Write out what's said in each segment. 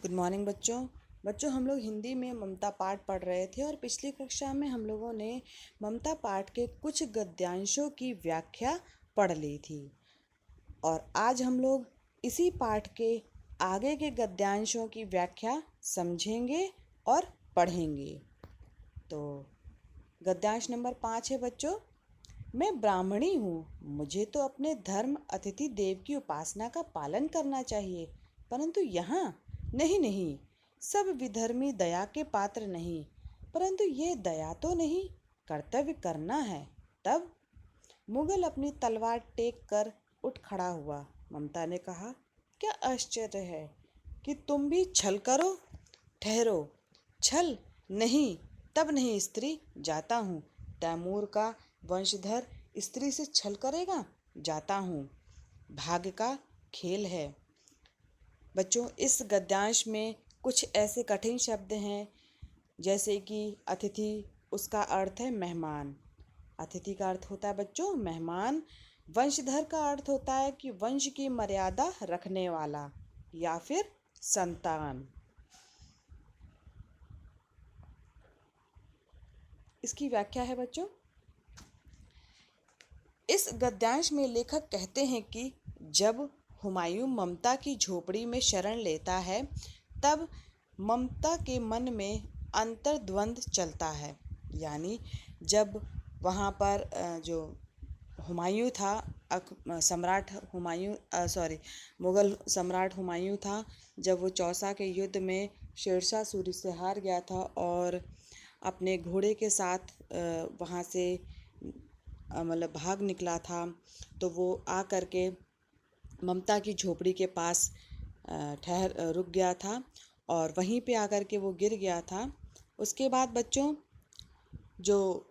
Good morning बच्चों। हम लोग हिंदी में ममता पाठ पढ़ रहे थे और पिछली कक्षा में हम लोगों ने ममता पाठ के कुछ गद्यांशों की व्याख्या पढ़ ली थी और आज हम लोग इसी पाठ के आगे के गद्यांशों की व्याख्या समझेंगे और पढ़ेंगे। तो गद्यांश नंबर 5 है बच्चों। मैं ब्राह्मणी हूँ, मुझे तो अपने धर्म अतिथि देव की उपासना का पालन करना चाहिए, परंतु यहाँ नहीं नहीं, सब विधर्मी दया के पात्र नहीं, परंतु ये दया तो नहीं, कर्तव्य करना है। तब मुगल अपनी तलवार टेक कर उठ खड़ा हुआ। ममता ने कहा, क्या आश्चर्य है कि तुम भी छल करो। ठहरो, छल नहीं, तब नहीं स्त्री, जाता हूँ। तैमूर का वंशधर स्त्री से छल करेगा? जाता हूँ, भाग्य का खेल है। बच्चों, इस गद्यांश में कुछ ऐसे कठिन शब्द हैं जैसे कि अतिथि, उसका अर्थ है मेहमान। अतिथि का अर्थ होता है बच्चों मेहमान। वंशधर का अर्थ होता है कि वंश की मर्यादा रखने वाला या फिर संतान। इसकी व्याख्या है बच्चों। इस गद्यांश में लेखक कहते हैं कि जब हुमायूं ममता की झोपड़ी में शरण लेता है तब ममता के मन में अंतर्द्वंद चलता है। यानी जब वहाँ पर जो हुमायूं था, सम्राट हुमायूं मुग़ल सम्राट हुमायूं था, जब वो चौसा के युद्ध में शेरशाह सूरी से हार गया था और अपने घोड़े के साथ वहाँ से मतलब भाग निकला था, तो वो आ कर के ममता की झोपड़ी के पास रुक गया था और वहीं पे आकर के वो गिर गया था। उसके बाद बच्चों, जो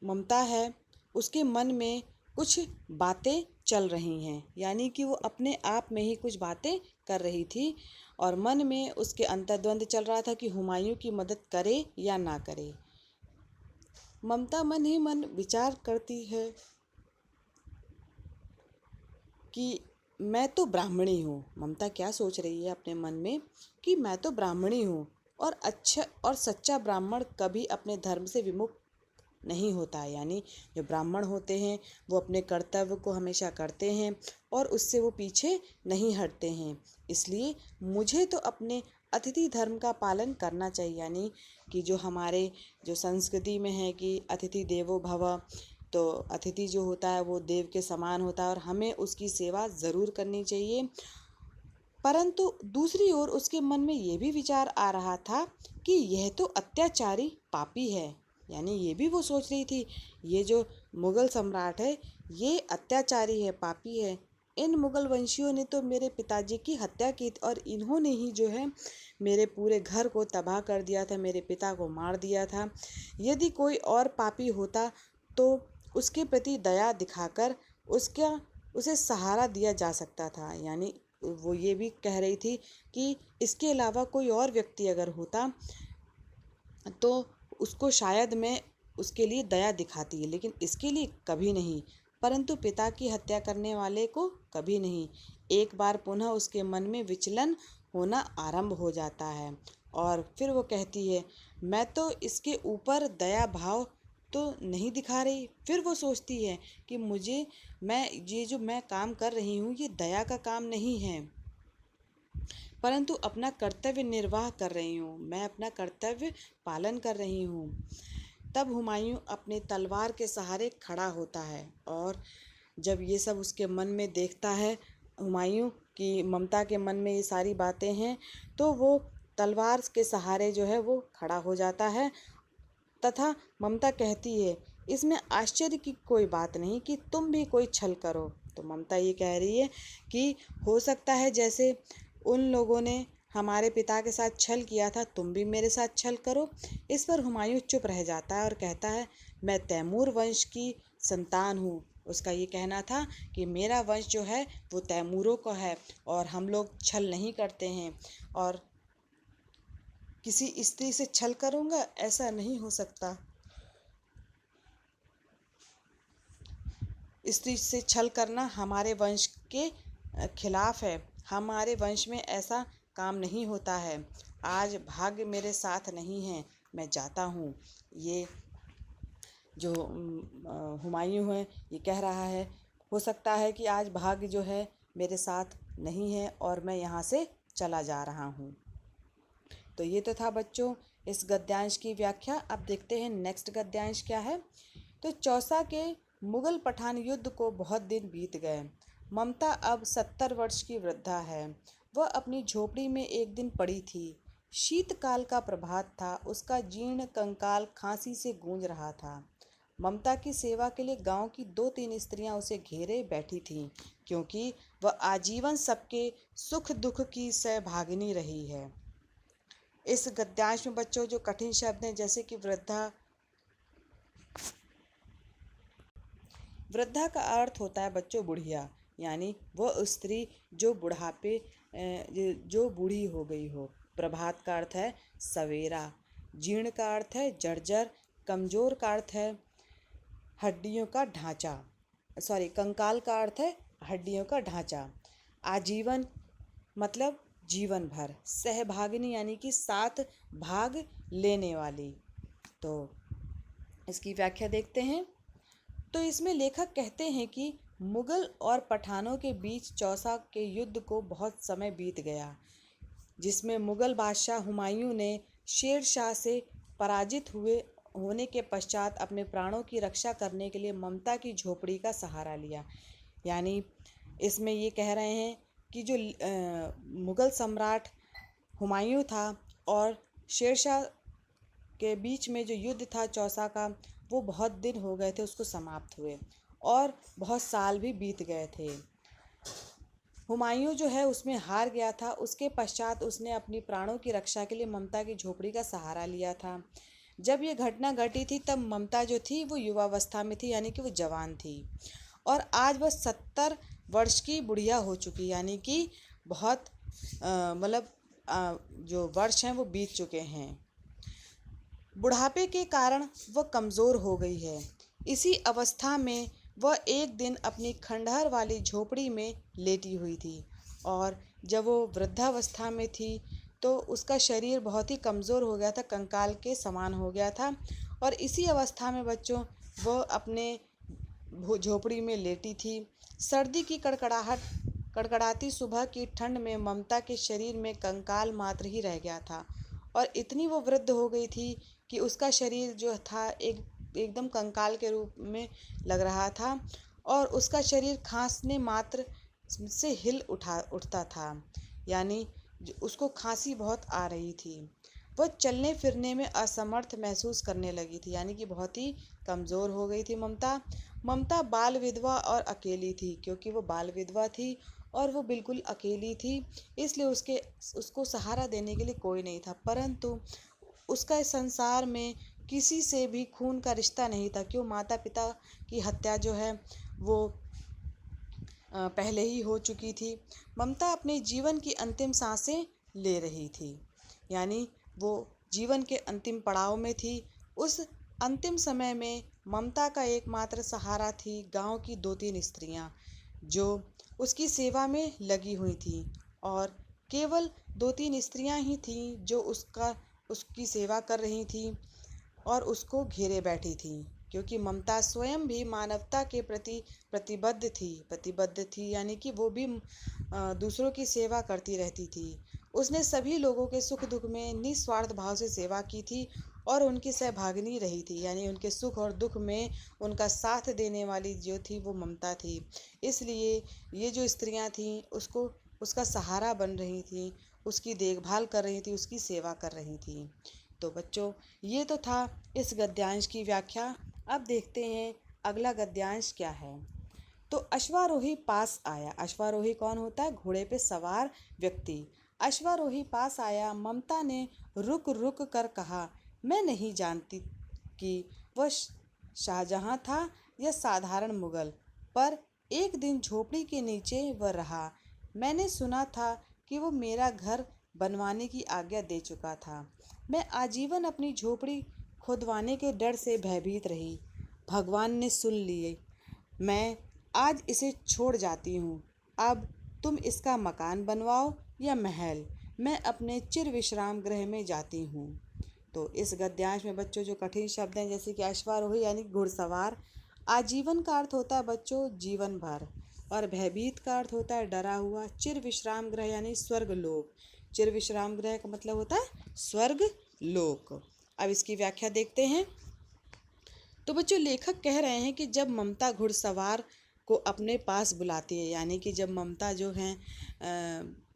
ममता है उसके मन में कुछ बातें चल रही हैं, यानी कि वो अपने आप में ही कुछ बातें कर रही थी और मन में उसके अंतर्द्वंद चल रहा था कि हुमायूं की मदद करे या ना करे। ममता मन ही मन विचार करती है कि मैं तो ब्राह्मणी हूँ। ममता क्या सोच रही है अपने मन में कि मैं तो ब्राह्मणी हूँ और अच्छा और सच्चा ब्राह्मण कभी अपने धर्म से विमुख नहीं होता है। यानी जो ब्राह्मण होते हैं वो अपने कर्तव्य को हमेशा करते हैं और उससे वो पीछे नहीं हटते हैं। इसलिए मुझे तो अपने अतिथि धर्म का पालन करना चाहिए। यानी कि जो हमारे जो संस्कृति में है कि अतिथि देवो भव, तो अतिथि जो होता है वो देव के समान होता है और हमें उसकी सेवा ज़रूर करनी चाहिए। परंतु दूसरी ओर उसके मन में ये भी विचार आ रहा था कि यह तो अत्याचारी पापी है। यानी ये भी वो सोच रही थी, ये जो मुग़ल सम्राट है ये अत्याचारी है, पापी है। इन मुग़ल वंशियों ने तो मेरे पिताजी की हत्या की और इन्होंने ही जो है मेरे पूरे घर को तबाह कर दिया था, मेरे पिता को मार दिया था। यदि कोई और पापी होता तो उसके प्रति दया दिखाकर उसे सहारा दिया जा सकता था। यानी वो ये भी कह रही थी कि इसके अलावा कोई और व्यक्ति अगर होता तो उसको शायद मैं उसके लिए दया दिखाती है, लेकिन इसके लिए कभी नहीं, परंतु पिता की हत्या करने वाले को कभी नहीं। एक बार पुनः उसके मन में विचलन होना आरंभ हो जाता है और फिर वो कहती है, मैं तो इसके ऊपर दया भाव तो नहीं दिखा रही। फिर वो सोचती है कि ये जो मैं काम कर रही हूँ ये दया का काम नहीं है, परंतु अपना कर्तव्य निर्वाह कर रही हूँ, मैं अपना कर्तव्य पालन कर रही हूँ। तब हुमायूं अपने तलवार के सहारे खड़ा होता है और जब ये सब उसके मन में देखता है हुमायूं कि ममता के मन में ये सारी बातें हैं, तो वो तलवार के सहारे जो है वो खड़ा हो जाता है तथा ममता कहती है, इसमें आश्चर्य की कोई बात नहीं कि तुम भी कोई छल करो। तो ममता ये कह रही है कि हो सकता है जैसे उन लोगों ने हमारे पिता के साथ छल किया था, तुम भी मेरे साथ छल करो। इस पर हुमायूं चुप रह जाता है और कहता है, मैं तैमूर वंश की संतान हूँ। उसका ये कहना था कि मेरा वंश जो है वो तैमूरों का है और हम लोग छल नहीं करते हैं और किसी स्त्री से छल करूँगा ऐसा नहीं हो सकता। स्त्री से छल करना हमारे वंश के खिलाफ है, हमारे वंश में ऐसा काम नहीं होता है। आज भाग्य मेरे साथ नहीं है, मैं जाता हूँ। ये जो हुमायूं है ये कह रहा है, हो सकता है कि आज भाग्य जो है मेरे साथ नहीं है और मैं यहाँ से चला जा रहा हूँ। तो ये तो था बच्चों इस गद्यांश की व्याख्या। अब देखते हैं नेक्स्ट गद्यांश क्या है। तो चौसा के मुगल पठान युद्ध को बहुत दिन बीत गए। ममता अब 70 वर्ष की वृद्धा है। वह अपनी झोपड़ी में एक दिन पड़ी थी। शीतकाल का प्रभात था। उसका जीर्ण कंकाल खांसी से गूंज रहा था। ममता की सेवा के लिए गांव की 2-3 स्त्रियां उसे घेरे बैठी थीं, क्योंकि वह आजीवन सबके सुख दुख की सहभागिनी रही है। इस गद्यांश में बच्चों जो कठिन शब्द हैं जैसे कि वृद्धा, वृद्धा का अर्थ होता है बच्चों बुढ़िया, यानी वह स्त्री जो बुढ़ापे जो बूढ़ी हो गई हो। प्रभात का अर्थ है सवेरा। जीर्ण का अर्थ है जर्जर। कमजोर का अर्थ है हड्डियों का ढांचा, कंकाल का अर्थ है हड्डियों का ढांचा। आजीवन मतलब जीवन भर। सहभागिनी यानी कि साथ भाग लेने वाली। तो इसकी व्याख्या देखते हैं। तो इसमें लेखक कहते हैं कि मुगल और पठानों के बीच चौसा के युद्ध को बहुत समय बीत गया, जिसमें मुगल बादशाह हुमायूं ने शेर शाह से पराजित होने के पश्चात अपने प्राणों की रक्षा करने के लिए ममता की झोपड़ी का सहारा लिया। यानी इसमें ये कह रहे हैं कि जो मुगल सम्राट हुमायूं था और शेरशाह के बीच में जो युद्ध था चौसा का, वो बहुत दिन हो गए थे उसको समाप्त हुए और बहुत साल भी बीत गए थे। हुमायूं जो है उसमें हार गया था। उसके पश्चात उसने अपनी प्राणों की रक्षा के लिए ममता की झोपड़ी का सहारा लिया था। जब ये घटना घटी थी तब ममता जो थी वो युवावस्था में थी, यानी कि वो जवान थी, और आज वह 70 वर्ष की बुढ़िया हो चुकी, यानी कि बहुत जो वर्ष हैं वो बीत चुके हैं। बुढ़ापे के कारण वह कमज़ोर हो गई है। इसी अवस्था में वह एक दिन अपनी खंडहर वाली झोपड़ी में लेटी हुई थी, और जब वो वृद्धावस्था में थी तो उसका शरीर बहुत ही कमज़ोर हो गया था, कंकाल के समान हो गया था। और इसी अवस्था में बच्चों वह अपने झोपड़ी में लेटी थी। सर्दी की कड़कड़ाती सुबह की ठंड में ममता के शरीर में कंकाल मात्र ही रह गया था, और इतनी वो वृद्ध हो गई थी कि उसका शरीर जो था एकदम कंकाल के रूप में लग रहा था, और उसका शरीर खांसने मात्र से उठता था, यानी उसको खांसी बहुत आ रही थी। वह चलने फिरने में असमर्थ महसूस करने लगी थी, यानी कि बहुत ही कमज़ोर हो गई थी ममता बाल विधवा और अकेली थी, क्योंकि वो बाल विधवा थी और वो बिल्कुल अकेली थी, इसलिए उसको सहारा देने के लिए कोई नहीं था। परंतु उसका इस संसार में किसी से भी खून का रिश्ता नहीं था, क्यों माता पिता की हत्या जो है वो पहले ही हो चुकी थी। ममता अपने जीवन की अंतिम सांसें ले रही थी, यानी वो जीवन के अंतिम पड़ाव में थी। उस अंतिम समय में ममता का एकमात्र सहारा थी गांव की 2-3 स्त्रियां, जो उसकी सेवा में लगी हुई थीं, और केवल 2-3 स्त्रियां ही थीं जो उसकी सेवा कर रही थीं और उसको घेरे बैठी थीं, क्योंकि ममता स्वयं भी मानवता के प्रति प्रतिबद्ध थी, यानी कि वो भी दूसरों की सेवा करती रहती थी। उसने सभी लोगों के सुख दुख में निस्वार्थ भाव से सेवा की थी और उनकी सहभागिनी रही थी, यानी उनके सुख और दुख में उनका साथ देने वाली जो थी वो ममता थी। इसलिए ये जो स्त्रियां थीं उसका सहारा बन रही थीं, उसकी देखभाल कर रही थी, उसकी सेवा कर रही थी। तो बच्चों ये तो था इस गद्यांश की व्याख्या। अब देखते हैं अगला गद्यांश क्या है। तो अश्वारोही पास आया। अश्वारोही कौन होता है? घोड़े पे सवार व्यक्ति। अश्वारोही पास आया। ममता ने रुक रुक कर कहा, मैं नहीं जानती कि वह शाहजहां था या साधारण मुगल, पर एक दिन झोपड़ी के नीचे वह रहा। मैंने सुना था कि वो मेरा घर बनवाने की आज्ञा दे चुका था। मैं आजीवन अपनी झोपड़ी खुदवाने के डर से भयभीत रही। भगवान ने सुन लिए। मैं आज इसे छोड़ जाती हूँ। अब तुम इसका मकान बनवाओ या महल, मैं अपने चिर विश्राम गृह में जाती हूँ। तो इस गद्यांश में बच्चों जो कठिन शब्द हैं जैसे कि अश्वारोही यानी घुड़सवार, आजीवन का अर्थ होता है बच्चों जीवन भर, और भयभीत का अर्थ होता है डरा हुआ। चिर विश्राम गृह यानी स्वर्ग लोक, चिर विश्राम गृह का मतलब होता है स्वर्ग लोक। अब इसकी व्याख्या देखते हैं। तो बच्चों लेखक कह रहे हैं कि जब ममता घुड़सवार को अपने पास बुलाती है, यानी कि जब ममता जो हैं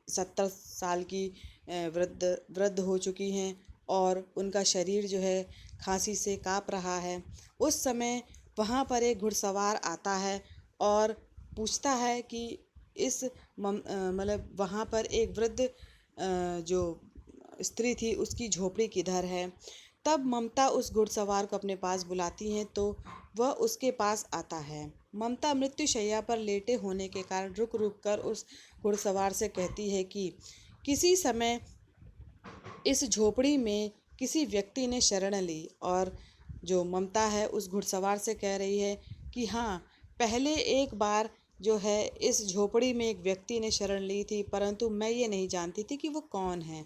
70 साल की वृद्ध हो चुकी हैं और उनका शरीर जो है खांसी से काँप रहा है, उस समय वहाँ पर एक घुड़सवार आता है और पूछता है कि इस मतलब वहाँ पर एक वृद्ध जो स्त्री थी उसकी झोपड़ी किधर है। तब ममता उस घुड़सवार को अपने पास बुलाती हैं तो वह उसके पास आता है। ममता मृत्युशैया पर लेटे होने के कारण रुक रुक कर उस घुड़सवार से कहती है कि किसी समय इस झोपड़ी में किसी व्यक्ति ने शरण ली। और जो ममता है उस घुड़सवार से कह रही है कि हाँ, पहले एक बार जो है इस झोपड़ी में एक व्यक्ति ने शरण ली थी, परंतु मैं ये नहीं जानती थी कि वो कौन है।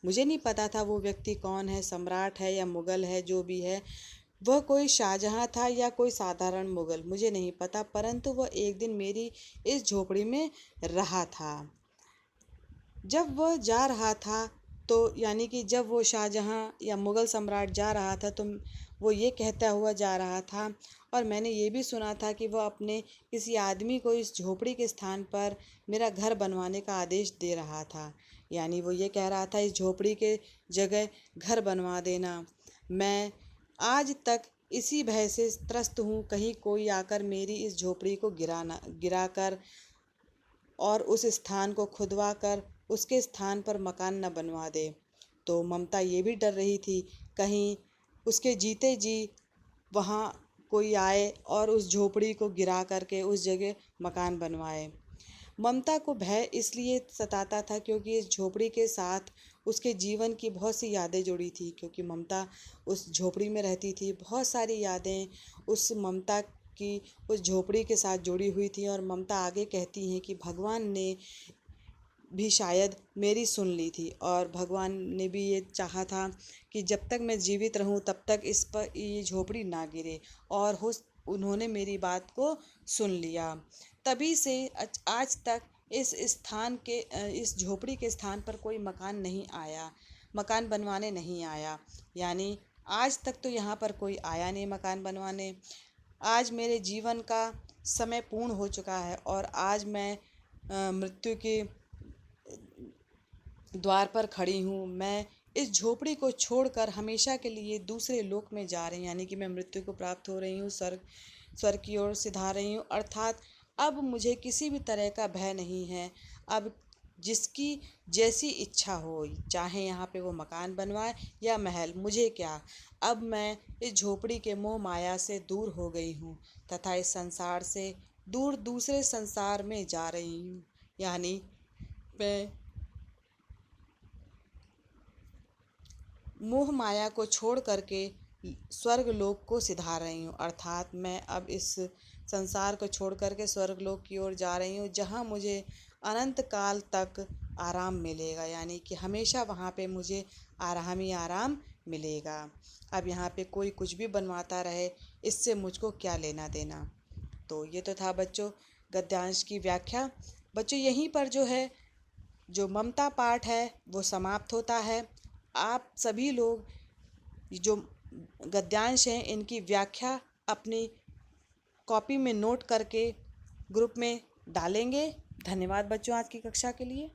मुझे नहीं पता था वो व्यक्ति कौन है, सम्राट है या मुग़ल है, जो भी है वह कोई शाहजहाँ था या कोई साधारण मुग़ल, मुझे नहीं पता, परंतु वह एक दिन मेरी इस झोपड़ी में रहा था। जब वह जा रहा था तो यानी कि जब वो शाहजहाँ या मुग़ल सम्राट जा रहा था तो वो ये कहता हुआ जा रहा था, और मैंने ये भी सुना था कि वह अपने किसी आदमी को इस झोपड़ी के स्थान पर मेरा घर बनवाने का आदेश दे रहा था। यानी वो ये कह रहा था इस झोपड़ी के जगह घर बनवा देना। मैं आज तक इसी भय से त्रस्त हूँ, कहीं कोई आकर मेरी इस झोपड़ी को गिरा कर और उस स्थान को खुदवा कर उसके स्थान पर मकान न बनवा दे। तो ममता ये भी डर रही थी कहीं उसके जीते जी वहाँ कोई आए और उस झोपड़ी को गिरा करके उस जगह मकान बनवाए। ममता को भय इसलिए सताता था क्योंकि इस झोपड़ी के साथ उसके जीवन की बहुत सी यादें जुड़ी थी, क्योंकि ममता उस झोपड़ी में रहती थी। बहुत सारी यादें उस ममता की उस झोपड़ी के साथ जुड़ी हुई थी। और ममता आगे कहती हैं कि भगवान ने भी शायद मेरी सुन ली थी, और भगवान ने भी ये चाहा था कि जब तक मैं जीवित रहूं तब तक इस पर ये झोपड़ी ना गिरे, और उन्होंने मेरी बात को सुन लिया। तभी से आज तक इस झोपड़ी के स्थान पर कोई मकान नहीं आया, मकान बनवाने नहीं आया। यानी आज तक तो यहाँ पर कोई आया नहीं मकान बनवाने। आज मेरे जीवन का समय पूर्ण हो चुका है और आज मैं मृत्यु के द्वार पर खड़ी हूँ। मैं इस झोपड़ी को छोड़कर हमेशा के लिए दूसरे लोक में जा रही हूँ, यानी कि मैं मृत्यु को प्राप्त हो रही हूँ, स्वर्ग की ओर सिधा रही हूँ। अर्थात अब मुझे किसी भी तरह का भय नहीं है। अब जिसकी जैसी इच्छा हो, चाहे यहाँ पे वो मकान बनवाए या महल, मुझे क्या। अब मैं इस झोपड़ी के मोह माया से दूर हो गई हूँ तथा इस संसार से दूर दूसरे संसार में जा रही हूँ। यानी मैं मोह माया को छोड़ करके स्वर्ग लोक को सिधा रही हूँ। अर्थात मैं अब इस संसार को छोड़ करके स्वर्ग लोक की ओर जा रही हूँ, जहाँ मुझे अनंत काल तक आराम मिलेगा। यानी कि हमेशा वहाँ पे मुझे आराम ही आराम मिलेगा। अब यहाँ पे कोई कुछ भी बनवाता रहे, इससे मुझको क्या लेना देना। तो ये तो था बच्चों गद्यांश की व्याख्या। बच्चों यहीं पर जो है जो ममता पाठ है वो समाप्त होता है। आप सभी लोग जो गद्यांश हैं इनकी व्याख्या अपनी कॉपी में नोट करके ग्रुप में डालेंगे। धन्यवाद बच्चों आज की कक्षा के लिए।